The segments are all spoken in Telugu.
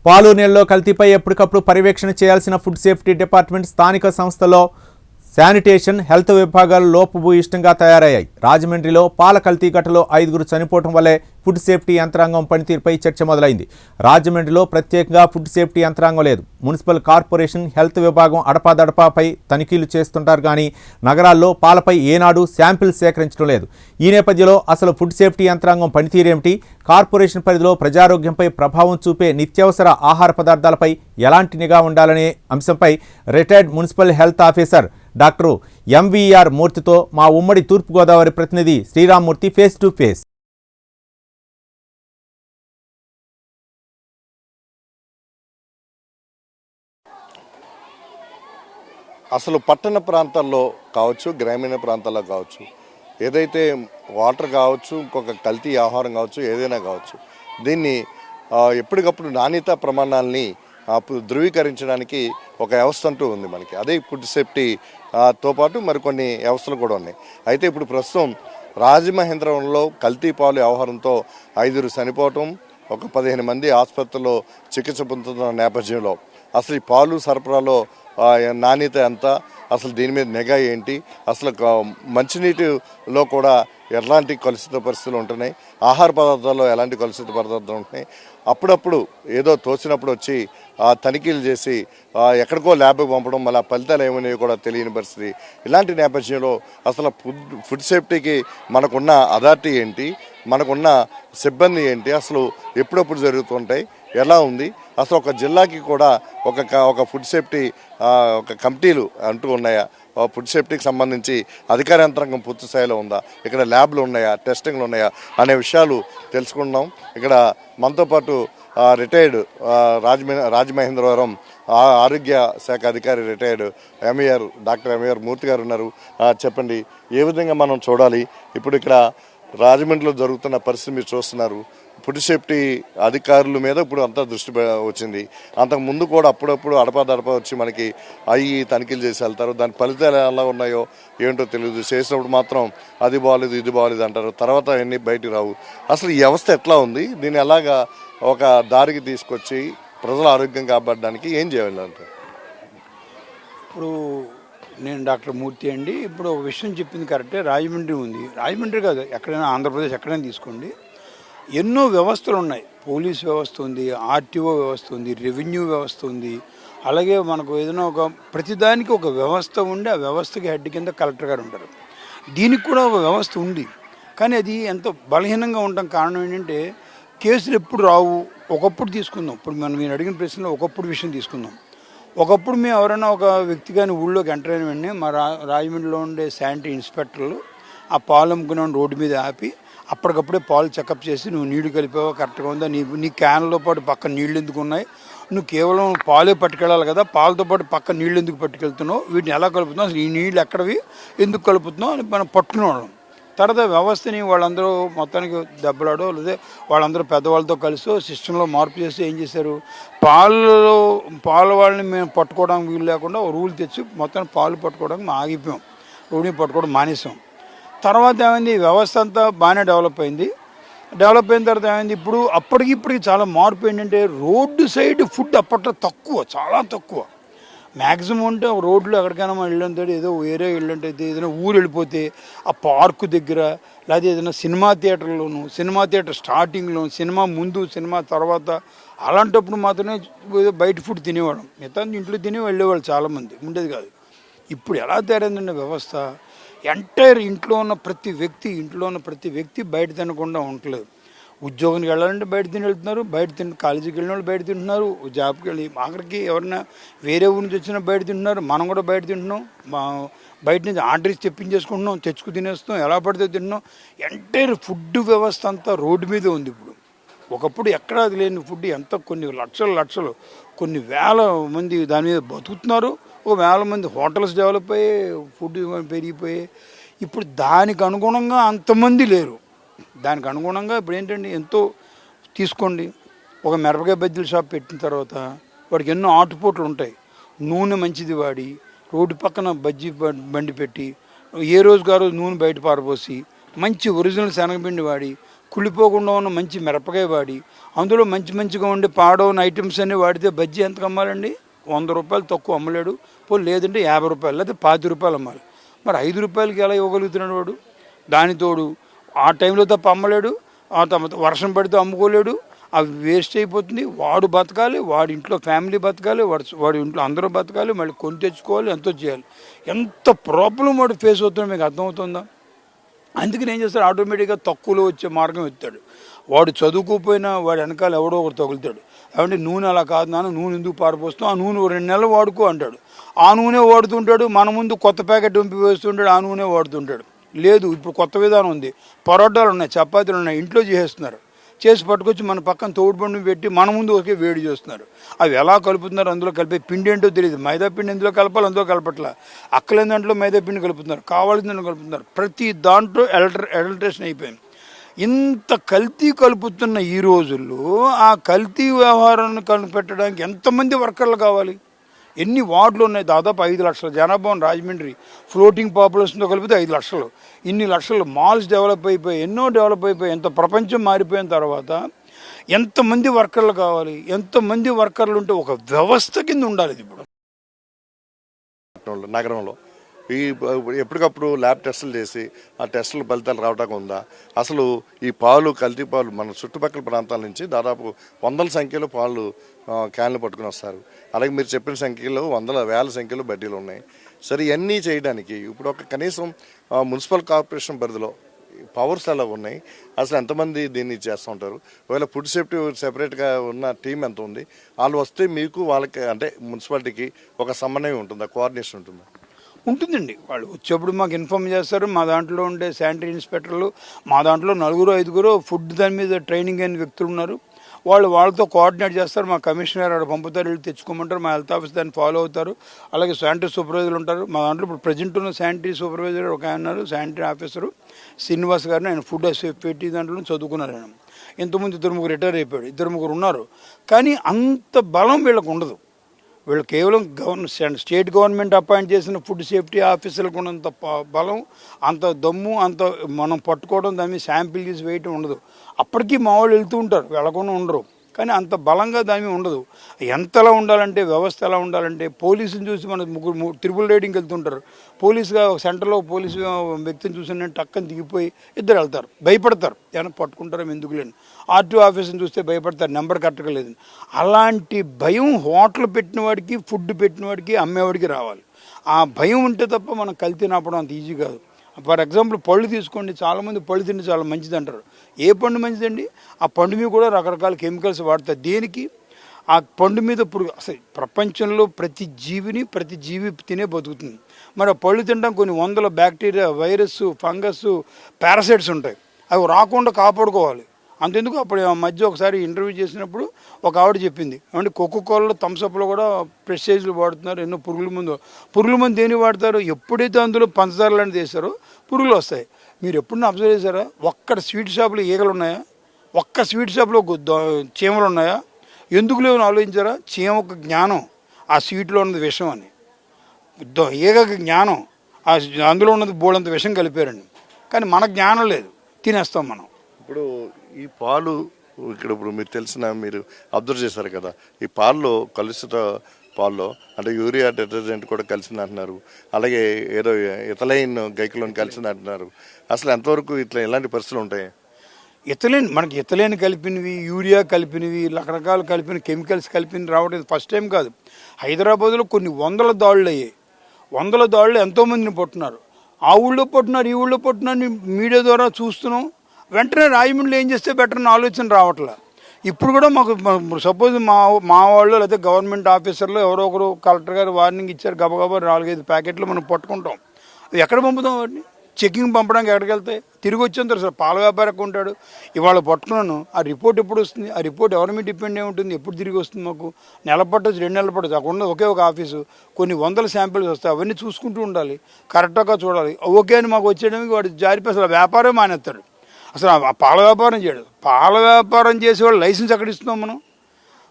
పాలు నీళ్లలో కల్తీపై ఎప్పటికప్పుడు పర్యవేక్షణ చేయాల్సిన ఫుడ్ సేఫ్టీ డిపార్ట్మెంట్ స్థానిక సంస్థలో శానిటేషన్ హెల్త్ విభాగాలు లోపభూయిష్టంగా తయారయ్యాయి. రాజమండ్రిలో పాల కల్తీ ఘటనలో 5గురు చనిపోవడం వల్లే ఫుడ్ సేఫ్టీ యంత్రాంగం పనితీరుపై చర్చ మొదలైంది. రాజమండ్రిలో ప్రత్యేకంగా ఫుడ్ సేఫ్టీ యంత్రాంగం లేదు. మున్సిపల్ కార్పొరేషన్ హెల్త్ విభాగం అడపాదడపాపై తనిఖీలు చేస్తుంటారు కానీ నగరాల్లో పాలపై ఏనాడు శాంపిల్ సేకరించడం లేదు. ఈ నేపథ్యంలో అసలు ఫుడ్ సేఫ్టీ యంత్రాంగం పనితీరేమిటి, కార్పొరేషన్ పరిధిలో ప్రజారోగ్యంపై ప్రభావం చూపే నిత్యావసర ఆహార పదార్థాలపై ఎలాంటి నిఘా ఉండాలనే అంశంపై retired municipal health officer doctor M V R మూర్తితో మా ఉమ్మడి తూర్పుగోదావరి ప్రతినిధి శ్రీరామ్మూర్తి ఫేస్ టు ఫేస్. అసలు పట్టణ ప్రాంతాల్లో కావచ్చు, గ్రామీణ ప్రాంతాల్లో కావచ్చు, ఏదైతే వాటర్ కావచ్చు, ఇంకొక కల్తీ ఆహారం కావచ్చు, ఏదైనా కావచ్చు, దీన్ని ఎప్పటికప్పుడు నాణ్యతా ప్రమాణాలని ధృవీకరించడానికి ఒక వ్యవస్థ అంటూ ఉంది మనకి. అదే ఫుడ్ సేఫ్టీతో పాటు మరికొన్ని వ్యవస్థలు కూడా ఉన్నాయి. అయితే ఇప్పుడు ప్రస్తుతం రాజమహేంద్రవరంలో కల్తీ పాలు వ్యవహారంతో 5 చనిపోవటం, ఒక 15 మంది ఆసుపత్రిలో చికిత్స పొందుతున్న నేపథ్యంలో అసలు ఈ పాలు సరఫరాలో నాణ్యత ఎంత, అసలు దీని మీద నిఘా ఏంటి, అసలు మంచినీటిలో కూడా ఎలాంటి కలుషిత పరిస్థితులు ఉంటున్నాయి, ఆహార పదార్థాల్లో ఎలాంటి కలుషిత పదార్థాలు ఉంటున్నాయి, అప్పుడప్పుడు ఏదో తోచినప్పుడు వచ్చి తనిఖీలు చేసి ఎక్కడికో ల్యాబ్కి పంపడం, మళ్ళీ ఫలితాలు ఏమనేవి కూడా తెలియని పరిస్థితి. ఇలాంటి నేపథ్యంలో అసలు ఫుడ్ సేఫ్టీకి మనకున్న అథారిటీ ఏంటి, మనకున్న సిబ్బంది ఏంటి, అసలు ఎప్పుడప్పుడు జరుగుతుంటాయి, ఎలా ఉంది, అసలు ఒక జిల్లాకి కూడా ఒక ఫుడ్ సేఫ్టీ ఒక కమిటీలు అంటూ ఉన్నాయా, ఫుడ్ సేఫ్టీకి సంబంధించి అధికార యంత్రాంగం పూర్తి స్థాయిలో ఉందా, ఇక్కడ ల్యాబ్లు ఉన్నాయా, టెస్టింగ్లు ఉన్నాయా అనే విషయాలు తెలుసుకుంటున్నాం. ఇక్కడ మనతో పాటు రిటైర్డ్ రాజమహేంద్రవరం ఆరోగ్య శాఖ అధికారి రిటైర్డ్ డాక్టర్ ఎంవీఆర్ మూర్తి గారు ఉన్నారు. చెప్పండి, ఏ విధంగా మనం చూడాలి ఇప్పుడు ఇక్కడ రాజమండ్రిలో జరుగుతున్న పరిస్థితి మీరు చూస్తున్నారు. ఫుడ్ సేఫ్టీ అధికారుల మీద ఇప్పుడు అంతా దృష్టి వచ్చింది. అంతకు ముందు కూడా అప్పుడప్పుడు అడపా వచ్చి మనకి తనిఖీలు చేసి వెళ్తారు. దాని ఫలితాలు ఎలా ఉన్నాయో ఏంటో తెలియదు. చేసినప్పుడు మాత్రం అది బాగోలేదు ఇది బాగోలేదు అంటారు, తర్వాత అవన్నీ బయటికి రావు. అసలు ఈ వ్యవస్థ ఎట్లా ఉంది, దీన్ని ఎలాగా ఒక దారికి తీసుకొచ్చి ప్రజల ఆరోగ్యం కాపాడడానికి ఏం చేయాలంటే? ఇప్పుడు నేను డాక్టర్ మూర్తి అండి. ఇప్పుడు ఒక విషయం చెప్పింది కరెక్టే. రాజమండ్రి ఉంది, రాజమండ్రి కాదు, ఎక్కడైనా ఆంధ్రప్రదేశ్ ఎక్కడైనా తీసుకోండి, ఎన్నో వ్యవస్థలు ఉన్నాయి. పోలీస్ వ్యవస్థ ఉంది, ఆర్టీఓ వ్యవస్థ ఉంది, రెవెన్యూ వ్యవస్థ ఉంది. అలాగే మనకు ఏదైనా ఒక ప్రతిదానికి ఒక వ్యవస్థ ఉండి ఆ వ్యవస్థకి హెడ్ కింద కలెక్టర్ గారు ఉంటారు. దీనికి కూడా ఒక వ్యవస్థ ఉంది, కానీ అది ఎంత బలహీనంగా ఉండడం కారణం ఏంటంటే కేసులు ఎప్పుడు రావు. ఒకప్పుడు తీసుకుందాం, ఇప్పుడు మీరు అడిగిన ప్రశ్నలో ఒకప్పుడు విషయం తీసుకుందాం. ఒకప్పుడు మేము ఎవరైనా ఒక వ్యక్తి కానీ ఊళ్ళోకి ఎంటర్ అయిన వెంటనే మా రాజమండ్రిలో ఉండే శానిటరీ ఇన్స్పెక్టర్లు ఆ పాలు అమ్ముకున్న రోడ్డు మీద ఆపి అప్పటికప్పుడే పాలు చెకప్ చేసి నువ్వు నీళ్లు కలిపావా, కరెక్ట్గా ఉందా, నీ క్యాన్లతో పాటు పక్కన నీళ్ళు ఎందుకు ఉన్నాయి, నువ్వు కేవలం పాలే పట్టుకెళ్ళాలి కదా, పాలతో పాటు పక్కన నీళ్ళు ఎందుకు పట్టుకెళ్తున్నావు, వీటిని ఎలా కలుపుతున్నావు, అసలు ఈ నీళ్ళు ఎక్కడవి ఎందుకు కలుపుతున్నావు అని మనం పట్టుకునేవాళ్ళం. తర్వాత వ్యవస్థని వాళ్ళందరూ మొత్తానికి దెబ్బలాడో లేదా వాళ్ళందరూ పెద్దవాళ్ళతో కలిసి సిస్టంలో మార్పు చేసి ఏం చేశారు, పాల వాళ్ళని మేము పట్టుకోవడానికి వీలు లేకుండా రూల్ తెచ్చి మొత్తం పాలు పట్టుకోవడానికి మేము ఆగిపోయాం, రోడ్ని పట్టుకోవడం మానేసాం. తర్వాత ఏమైంది, వ్యవస్థ అంతా బాగానే డెవలప్ అయింది. డెవలప్ అయిన తర్వాత ఏమైంది, అప్పటికి చాలా మార్పు ఏంటంటే రోడ్డు సైడ్ ఫుడ్ అప్పట్లో తక్కువ, చాలా తక్కువ. మ్యాక్సిమం అంటే రోడ్లు ఎక్కడికైనా మనం వెళ్ళంటే ఏదో వేరే వెళ్ళంటే ఏదైనా ఊరు వెళ్ళిపోతే ఆ పార్కు దగ్గర, లేదా ఏదైనా సినిమా థియేటర్లోను, సినిమా థియేటర్ స్టార్టింగ్లో, సినిమా ముందు సినిమా తర్వాత, అలాంటప్పుడు మాత్రమే ఏదో బయట ఫుడ్ తినేవాళ్ళం. మిగతా ఇంట్లో తిని వెళ్ళేవాళ్ళు చాలామంది, ఉండేది కాదు. ఇప్పుడు ఎలా తయారైందండి వ్యవస్థ, ఎంటైర్ ఇంట్లో ఉన్న ప్రతి వ్యక్తి బయట తినకుండా ఉండలేదు. ఉద్యోగానికి వెళ్ళాలంటే బయట తిని వెళ్తున్నారు, కాలేజీకి వెళ్ళిన వాళ్ళు బయట తింటున్నారు, జాబ్కి వెళ్ళి ఆఖరికి ఎవరైనా వేరే ఊరి నుంచి వచ్చినా బయట తింటున్నారు, మనం కూడా బయట తింటున్నాం, బయట నుంచి ఆర్డర్ ఇచ్చి తెప్పించేసుకుంటున్నాం, తెచ్చుకు తినేస్తున్నాం, ఎలా పడితే తింటున్నాం. ఎంటైర్ ఫుడ్ వ్యవస్థ అంతా రోడ్డు మీదే ఉంది ఇప్పుడు. ఒకప్పుడు ఎక్కడా అది లేని ఫుడ్ ఎంత కొన్ని లక్షలు కొన్ని వేల మంది దాని మీద బతుకుతున్నారు. 1,000 మంది హోటల్స్ డెవలప్ అయ్యి ఫుడ్ పెరిగిపోయి ఇప్పుడు దానికి అనుగుణంగా అంతమంది లేరు. దానికి అనుగుణంగా ఇప్పుడు ఏంటంటే ఎంతో తీసుకోండి, ఒక మిరపకాయ బజ్జీల షాప్ పెట్టిన తర్వాత వాడికి ఎన్నో ఆటుపోట్లు ఉంటాయి. నూనె మంచిది వాడి రోడ్డు పక్కన బజ్జీ బండి పెట్టి ఏ రోజుకు ఆ రోజు నూనె బయట పారబోసి మంచి ఒరిజినల్ శనగపిండి వాడి కుళ్ళిపోకుండా ఉన్న మంచి మిరపకాయ వాడి అందులో మంచిగా ఉండే పాడవన్న ఐటమ్స్ అన్నీ వాడితే బజ్జీ ఎంత అమ్మాలండి? 100 రూపాయలు తక్కువ అమ్మలేడు. పోనీ లేదంటే 50 రూపాయలు లేదా 10 రూపాయలు అమ్మాలి. మరి 5 రూపాయలకి ఎలా ఇవ్వగలుగుతున్నాడు వాడు? దానితోడు ఆ టైంలో తప్ప అమ్మలేడు, ఆ తర్వాత వర్షం పడితే అమ్ముకోలేడు, అవి వేస్ట్ అయిపోతుంది. వాడు బతకాలి, వాడి ఇంట్లో ఫ్యామిలీ బతకాలి, వాడి ఇంట్లో అందరూ బతకాలి, మళ్ళీ కొని తెచ్చుకోవాలి, ఎంతో చేయాలి. ఎంత ప్రాబ్లం వాడు ఫేస్ అవుతుందో మీకు అర్థమవుతుందా? అందుకని ఏం చేస్తాడు, ఆటోమేటిక్గా తక్కువలో వచ్చే మార్గం ఎత్తాడు. వాడు చదువుకోపోయినా వాడు వెనకాల ఎవడో ఒకటి తగులుతాడు. కాబట్టి నూనె అలా కాదు నాన్న, నూనె ఎందుకు పారిపోస్తాం, ఆ నూనె 2 నెలలు వాడుకో అంటాడు. ఆ నూనె వాడుతుంటాడు. మన ముందు కొత్త ప్యాకెట్ ఉంపి వేస్తుంటాడు, ఆ నూనె వాడుతుంటాడు. లేదు, ఇప్పుడు కొత్త విధానం ఉంది, పరోటాలు ఉన్నాయి, చపాతీలు ఉన్నాయి, ఇంట్లో చేసేస్తున్నారు. చేసి పట్టుకొచ్చి మన పక్కన తోడుబండి పెట్టి మన ముందు ఒకే వేడి చేస్తున్నారు. అవి ఎలా కలుపుతున్నారు, అందులో కలిపే పిండి ఏంటో తెలియదు. మైదా పిండి ఎందులో కలపాలి, అందులో కలపట్లా. అక్కలేని దాంట్లో మైదా పిండి కలుపుతున్నారు, కావాల్సిన దాంట్లో కలుపుతున్నారు. ప్రతి దాంట్లో అడల్టరేషన్ అయిపోయింది. ఇంత కల్తీ కలుపుతున్న ఈ రోజుల్లో ఆ కల్తీ వ్యవహారాన్ని కనిపెట్టడానికి ఎంతమంది వర్కర్లు కావాలి? ఎన్ని వార్డులు ఉన్నాయి? దాదాపు 5 లక్షల జనాభా ఉన్న రాజమండ్రి. ఫ్లోటింగ్ పాపులేషన్తో కలిపితే 5 లక్షలు. ఇన్ని లక్షలు మాల్స్ డెవలప్ అయిపోయి, ఎన్నో డెవలప్ అయిపోయి, ఎంత ప్రపంచం మారిపోయిన తర్వాత ఎంతమంది వర్కర్లు కావాలి? ఎంతమంది వర్కర్లు ఉంటే ఒక వ్యవస్థ కింద ఉండాలి ఇది ఇప్పుడు నగరంలో. ఎప్పటికప్పుడు ల్యాబ్ టెస్టులు చేసి ఆ టెస్టుల ఫలితాలు రావడానికి ఉందా? అసలు ఈ పాలు, కల్తీ పాలు మన చుట్టుపక్కల ప్రాంతాల నుంచి దాదాపు 100ల సంఖ్యలో పాలు క్యాన్లు పట్టుకుని వస్తారు. అలాగే మీరు చెప్పిన సంఖ్యలో 100,000 సంఖ్యలో బడ్డీలు ఉన్నాయి. సరే, ఇవన్నీ చేయడానికి ఇప్పుడు ఒక కనీసం మున్సిపల్ కార్పొరేషన్ పరిధిలో పవర్స్ ఎలా ఉన్నాయి? అసలు ఎంతమంది దీన్ని చేస్తూ ఉంటారు? ఒకవేళ ఫుడ్ సేఫ్టీ సెపరేట్గా ఉన్న టీం ఎంత ఉంది? వాళ్ళు వస్తే మీకు వాళ్ళకి అంటే మున్సిపాలిటీకి ఒక సమన్వయం ఉంటుందా, కోఆర్డినేషన్ ఉంటుందా? ఉంటుందండి. వాళ్ళు వచ్చేప్పుడు మాకు ఇన్ఫామ్ చేస్తారు. మా దాంట్లో ఉండే శానిటరీ ఇన్స్పెక్టర్లు, మా దాంట్లో 4-5 ఫుడ్ దాని మీద ట్రైనింగ్ అయిన వ్యక్తులు ఉన్నారు. వాళ్ళతో కోఆర్డినేట్ చేస్తారు. మా కమిషనర్ అక్కడ పంపుతారు, వెళ్ళి తెచ్చుకోమంటారు. మా హెల్త్ ఆఫీస్ దాన్ని ఫాలో అవుతారు. అలాగే శానిటరీ సూపర్వైజర్లు ఉంటారు. మా దాంట్లో ఇప్పుడు ప్రజెంట్ ఉన్న శానిటరీ సూపర్వైజర్ ఒక ఆయన ఉన్నారు, శానిటరీ ఆఫీసరు శ్రీనివాస్ గారిని. ఆయన ఫుడ్ సేఫ్టీ దాంట్లో చదువుకున్నారు. ఆయన ఇంతకుముందు 2-3 రిటైర్ అయిపోయాడు. 2-3 ఉన్నారు. కానీ అంత బలం వీళ్ళకు ఉండదు. వీళ్ళు కేవలం స్టేట్ గవర్నమెంట్ అపాయింట్ చేసిన ఫుడ్ సేఫ్టీ ఆఫీసర్లకు ఉన్నంత బలం, అంత దమ్ము, అంత మనం పట్టుకోవడం, దాని మీద శాంపిల్ తీసి వేయటం ఉండదు. అప్పటికీ మా వాళ్ళు వెళ్తూ ఉంటారు, వెళ్ళకుండా ఉండరు. కానీ అంత బలంగా దాని ఉండదు. ఎంతలా ఉండాలంటే, వ్యవస్థ ఎలా ఉండాలంటే, పోలీసుని చూసి మన 3 ట్రిపుల్ రైడింగ్కి వెళ్తుంటారు. పోలీసుగా ఒక సెంటర్లో పోలీసు వ్యక్తిని చూసి టక్కని దిగిపోయి ఇద్దరు వెళ్తారు, భయపడతారు. ఏమైనా పట్టుకుంటారో ఎందుకు లేని. ఆర్టీఓ ఆఫీస్ని చూస్తే భయపడతారు, నెంబర్ కరెక్ట్గా లేదు. అలాంటి భయం హోటల్ పెట్టిన వాడికి, ఫుడ్ పెట్టిన వాడికి, అమ్మేవాడికి రావాలి. ఆ భయం ఉంటే తప్ప మనం కల్తీ నాపడం అంత ఈజీ కాదు. ఫర్ ఎగ్జాంపుల్ పళ్ళు తీసుకోండి, చాలామంది పళ్ళు తింటే చాలా మంచిది అంటారు. ఏ పండు మంచిదండి? ఆ పండు మీద కూడా రకరకాల కెమికల్స్ వాడతారు. దేనికి? ఆ పండు మీద పురుగు. అసలు ప్రపంచంలో ప్రతి జీవి తినే బతుకుతుంది. మరి ఆ పళ్ళు తినడం కొన్ని 100 బ్యాక్టీరియా, వైరస్, ఫంగస్, పారాసైట్స్ ఉంటాయి. అవి రాకుండా కాపాడుకోవాలి. అంతెందుకు, అప్పుడు మధ్య ఒకసారి ఇంటర్వ్యూ చేసినప్పుడు ఒక ఆవిడ చెప్పింది, అంటే కోకోకోలలో, థమ్స్అప్లో కూడా ప్రెస్టేజ్లు వాడుతున్నారు, ఎన్నో పురుగుల మందు దేని వాడతారు? ఎప్పుడైతే అందులో పంచదార లాంటిది వేస్తారో పురుగులు వస్తాయి. మీరు ఎప్పుడన్నా అబ్జర్వ్ చేశారా? ఒక్కడ స్వీట్ షాపులో ఈగలు ఉన్నాయా? ఒక్క స్వీట్ షాప్లో చీమలు ఉన్నాయా? ఎందుకు లేవని ఆలోచించారా? చీమకు జ్ఞానం ఆ స్వీట్లో ఉన్నది విషం అని, ఈగకి జ్ఞానం అందులో ఉన్నది బోడంత విషం కలిపారండి. కానీ మన జ్ఞానం లేదు, తినేస్తాం మనం. ఇప్పుడు ఈ పాలు ఇప్పుడు మీరు అబ్జర్వ్ చేశారు కదా, ఈ పాల్లో కలుషిత పాల్లో అంటే యూరియా డిటర్జెంట్ కూడా కలిసింది అంటున్నారు. అలాగే ఏదో ఇథలైన్ గైక్లోన్ కలిసింది అంటున్నారు. అసలు ఎంతవరకు ఇలాంటి పరిస్థితులు ఉంటాయి? మనకి ఇథలైన్ కలిపినవి, యూరియా కలిపినవి, రకరకాలు కలిపిన కెమికల్స్ కలిపినవి రావడం ఫస్ట్ టైం కాదు. హైదరాబాద్లో కొన్ని 100 దాడులు అయ్యాయి. 100 దాడులు ఎంతోమందిని పట్టున్నారు. ఆ ఊళ్ళో పట్టున్నారు, ఈ ఊళ్ళో పట్టున్నారు, మీడియా ద్వారా చూస్తున్నాం. వెంటనే రాజమండ్రిలో ఏం చేస్తే బెటర్ అని ఆలోచన రావట్లే. ఇప్పుడు కూడా మాకు సపోజ్ మా వాళ్ళు లేదా గవర్నమెంట్ ఆఫీసర్లు ఎవరో ఒకరు కలెక్టర్ గారు వార్నింగ్ ఇచ్చారు, గబగబా 4-5 ప్యాకెట్లు మనం పట్టుకుంటాం. అవి ఎక్కడ పంపుతాం? వాటిని చెకింగ్ పంపడానికి ఎక్కడికి వెళ్తాయి? తిరిగి వచ్చేంత సార్ పాల వ్యాపారికి ఉంటాడు, ఇవాళ పట్టుకున్నాను, ఆ రిపోర్ట్ ఎప్పుడు వస్తుంది? ఆ రిపోర్ట్ ఎవరి మీద డిపెండ్ అయి ఉంటుంది? ఎప్పుడు తిరిగి వస్తుంది? మాకు నెల పట్టొచ్చు, 2 నెలలు పట్టొచ్చు. అక్కడ ఉన్న ఒకే ఒక ఆఫీసు, కొన్ని 100 శాంపిల్స్ వస్తాయి. అవన్నీ చూసుకుంటూ ఉండాలి, కరెక్ట్గా చూడాలి. ఓకే అని మాకు వచ్చేయడానికి వాడు జారిపోయి అసలు వ్యాపారం మానేస్తాడు. అసలు ఆ పాల వ్యాపారం చేయడు. పాల వ్యాపారం చేసేవాళ్ళు లైసెన్స్ ఎక్కడ ఇస్తున్నాం మనం?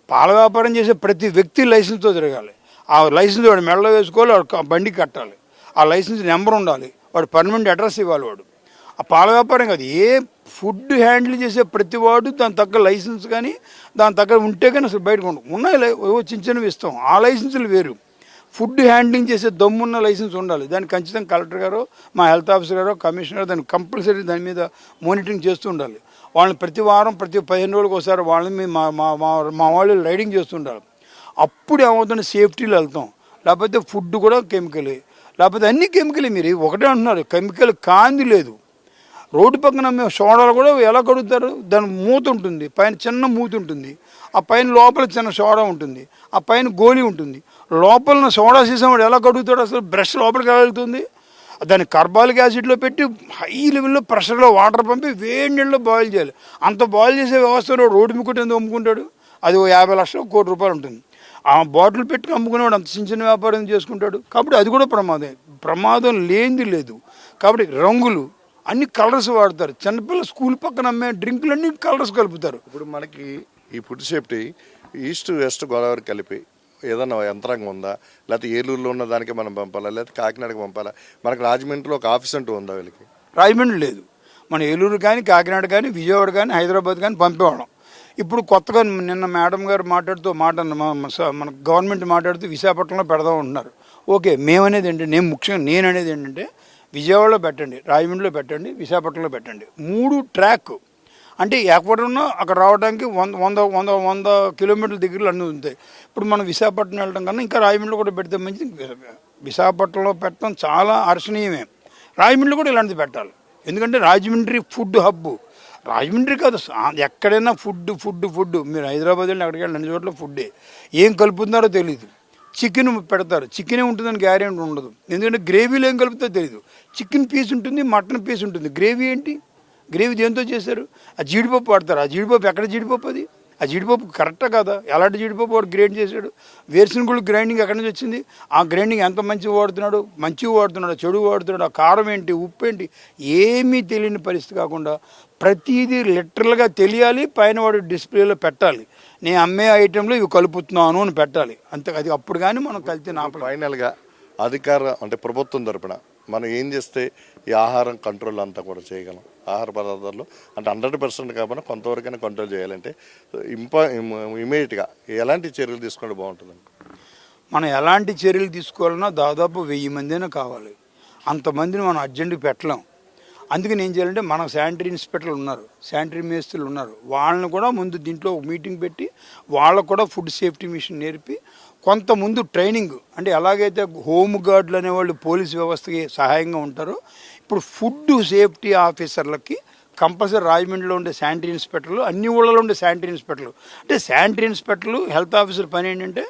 పాల వ్యాపారం చేసే ప్రతి వ్యక్తి లైసెన్స్తో తిరగాలి. ఆ లైసెన్స్ వాడు మెడలో వేసుకోవాలి, వాడు బండికి కట్టాలి, ఆ లైసెన్స్ నెంబర్ ఉండాలి, వాడు పర్మనెంట్ అడ్రస్ ఇవ్వాలి. వాడు ఆ పాల వ్యాపారం కాదు, ఏ ఫుడ్ హ్యాండిల్ చేసే ప్రతి వాడు దాని తగ్గ లైసెన్స్ కానీ దాని తగ్గ ఉంటే కానీ అసలు బయటకు ఉన్నాయి చిన్న చిన్నవి ఇస్తాం, ఆ లైసెన్సులు వేరు. ఫుడ్ హ్యాండ్లింగ్ చేసే దమ్మున్న లైసెన్స్ ఉండాలి. దానికి ఖచ్చితంగా కలెక్టర్ గారు, మా హెల్త్ ఆఫీసర్ గారు, కమిషనర్ దాన్ని కంపల్సరీ దాని మీద మానిటరింగ్ చేస్తూ ఉండాలి. వాళ్ళని ప్రతి వారం ప్రతి 15 రోజులకు ఒకసారి వాళ్ళని మా వాళ్ళు రైడింగ్ చేస్తుండాలి. అప్పుడు ఏమవుతుంది, సేఫ్టీలో వెళ్తాం. లేకపోతే ఫుడ్ కూడా కెమికలే, లేకపోతే అన్ని కెమికలే. మీరు ఒకటే అంటున్నారు, కెమికల్ కాంది లేదు. రోడ్డు పక్కన మేము సోడాలు కూడా ఎలా కడుగుతారు, దాని మూత ఉంటుంది, పైన చిన్న మూత ఉంటుంది, ఆ పైన లోపల చిన్న సోడా ఉంటుంది, ఆ పైన గోళీ ఉంటుంది. లోపల సోడా సీసం ఎలా కడుగుతాడు, అసలు బ్రష్ లోపలికి వెళ్తుంది. దాన్ని కార్బాలిక్ యాసిడ్లో పెట్టి హై లెవెల్లో ప్రెషర్లో వాటర్ పంపి వేడి నీళ్ళలో బాయిల్ చేయాలి. అంత బాయిల్ చేసే వ్యవస్థలో రోడ్డు మీకుంటే ఎందుకు అమ్ముకుంటాడు? అది 50 లక్షలు, ₹1 కోటి ఉంటుంది. ఆ బాటిల్ పెట్టుకుని అమ్ముకునేవాడు అంత చిన్న చిన్న వ్యాపారం చేసుకుంటాడు. కాబట్టి అది కూడా ప్రమాదం లేనిది లేదు. కాబట్టి రంగులు అన్ని కలర్స్ వాడతారు. చిన్నపిల్లలు స్కూల్ పక్కన అమ్మే డ్రింకులు అన్ని కలర్స్ కలుపుతారు. ఇప్పుడు మనకి ఈ food safety east west Godavari కలిపి ఏదన్నా యంత్రాంగం ఉందా, లేకపోతే ఏలూరులో ఉన్న దానికి మనం పంపాలా, లేకపోతే కాకినాడకి పంపాలా? మనకి రాజమండ్రిలో ఒక ఆఫీస్ అంటూ ఉందా వీళ్ళకి? రాజమండ్రి లేదు. మన ఏలూరు కానీ, కాకినాడ కానీ, విజయవాడ కానీ, హైదరాబాద్ కానీ పంపేవాళ్ళం. ఇప్పుడు కొత్తగా నిన్న మేడం గారు మన గవర్నమెంట్ మాట్లాడుతూ విశాఖపట్నంలో పెడదాం ఉంటున్నారు. ఓకే, మేమనేది ఏంటంటే, నేను అనేది ఏంటంటే విజయవాడలో పెట్టండి, రాజమండ్రిలో పెట్టండి, విశాఖపట్నంలో పెట్టండి. 3 ట్రాక్ అంటే ఎక్కడున్నా అక్కడ రావడానికి 100 కిలోమీటర్ల దగ్గరలో అన్నీ ఉంటాయి. ఇప్పుడు మనం విశాఖపట్నం వెళ్ళడం కన్నా ఇంకా రాజమండ్రిలో కూడా పెడితే మంచిది. విశాఖపట్నంలో పెట్టడం చాలా హర్షణీయమే. రాజమండ్రిలో కూడా ఇలాంటిది పెట్టాలి. ఎందుకంటే రాజమండ్రి ఫుడ్ హబ్బు. రాజమండ్రి కాదు, ఎక్కడైనా ఫుడ్. మీరు హైదరాబాద్ వెళ్ళి అక్కడికి వెళ్ళి అన్ని చోట్ల ఫుడ్డే. ఏం కలుపుతున్నారో తెలియదు. చికెన్ పెడతారు, చికెనే ఉంటుందని గ్యారెంటీ ఉండదు. ఎందుకంటే గ్రేవీలో ఏం కలుపుతారో తెలియదు. చికెన్ పీస్ ఉంటుంది, మటన్ పీస్ ఉంటుంది. గ్రేవీ ఏంటి? గ్రేవీ దేంతో చేశారు? ఆ జీడిపప్పు వాడతారు. ఆ జీడిపప్పు ఎక్కడ జీడిపప్పు అది? ఆ జీడిపప్పు కరెక్టా కదా? ఎలాంటి జీడిపప్పు వాడు గ్రైండ్ చేశాడు? వేరుశనగలు గ్రైండింగ్ ఎక్కడి నుంచి వచ్చింది? ఆ గ్రైండింగ్ ఎంత మంచిగా వాడుతున్నాడు, చెడు వాడుతున్నాడు, ఆ కారం ఏంటి, ఉప్పు ఏంటి, ఏమీ తెలియని పరిస్థితి కాకుండా ప్రతిదీ లిటరల్గా తెలియాలి. పైన వాడు డిస్ప్లేలో పెట్టాలి, నేను అమ్మే ఐటెంలో ఇవి కలుపుతున్నాను అని పెట్టాలి. అంతే, అది అప్పుడు కానీ మనం కలిసి ఫైనల్గా అధికార అంటే ప్రభుత్వం తరపున మనం ఏం చేస్తే ఈ ఆహారం కంట్రోల్ అంతా కూడా చేయగలం? ఆహార పదార్థాల్లో అంటే 100% కాకుండా కొంతవరకైనా కంట్రోల్ చేయాలంటే ఇమీడియట్గా ఎలాంటి చర్యలు తీసుకుంటే బాగుంటుంది? మనం ఎలాంటి చర్యలు తీసుకోవాలన్నా దాదాపు 1000 మందినే కావాలి. అంతమందిని మనం అర్జెంటుగా పెట్టలేం. అందుకని ఏం చేయాలంటే మన శానిటరీ ఇన్స్పెక్టర్లు ఉన్నారు, శానిటరీ మేస్త్రులు ఉన్నారు, వాళ్ళని కూడా ముందు దీంట్లో మీటింగ్ పెట్టి వాళ్ళకు కూడా ఫుడ్ సేఫ్టీ మిషన్ నేర్పి కొంత ముందు ట్రైనింగ్, అంటే ఎలాగైతే హోమ్ గార్డులు అనేవాళ్ళు పోలీస్ వ్యవస్థకి సహాయంగా ఉంటారో ఇప్పుడు ఫుడ్ సేఫ్టీ ఆఫీసర్లకి కంపల్సరీ రాజమండ్రిలో ఉండే శానిటరీ ఇన్స్పెక్టర్లు, అన్ని ఊళ్ళలో ఉండే శానిటరీ ఇన్స్పెక్టర్లు. అంటే శానిటరీ ఇన్స్పెక్టర్లు, హెల్త్ ఆఫీసర్ పని ఏంటంటే